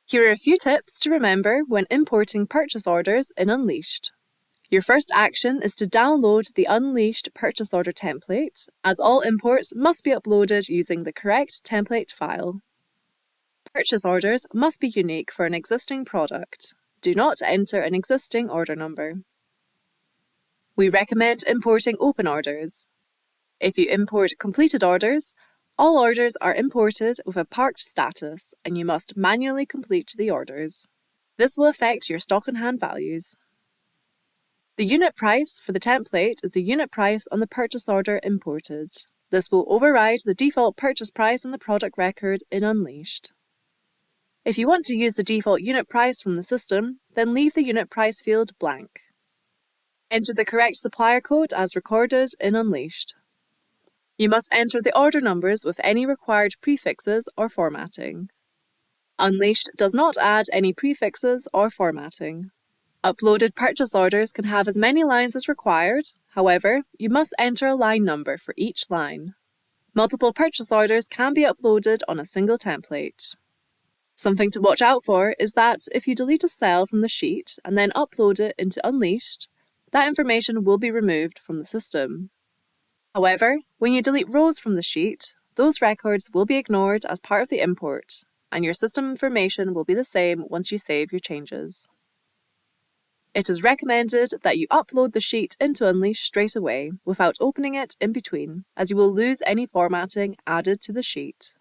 Here are a few tips to remember when importing purchase orders in Unleashed. Your first action is to download the Unleashed purchase order template, as all imports must be uploaded using the correct template file. Purchase orders must be unique for an existing product. Do not enter an existing order number. We recommend importing open orders. If you import completed orders, all orders are imported with a parked status and you must manually complete the orders. This will affect your stock on hand values. The unit price for the template is the unit price on the purchase order imported. This will override the default purchase price in the product record in Unleashed. If you want to use the default unit price from the system, then leave the unit price field blank. Enter the correct supplier code as recorded in Unleashed. You must enter the order numbers with any required prefixes or formatting. Unleashed does not add any prefixes or formatting. Uploaded purchase orders can have as many lines as required, however, you must enter a line number for each line. Multiple purchase orders can be uploaded on a single template. Something to watch out for is that if you delete a cell from the sheet and then upload it into Unleashed, that information will be removed from the system. However, when you delete rows from the sheet, those records will be ignored as part of the import, and your system information will be the same once you save your changes. It is recommended that you upload the sheet into Unleashed straight away without opening it in between, as you will lose any formatting added to the sheet.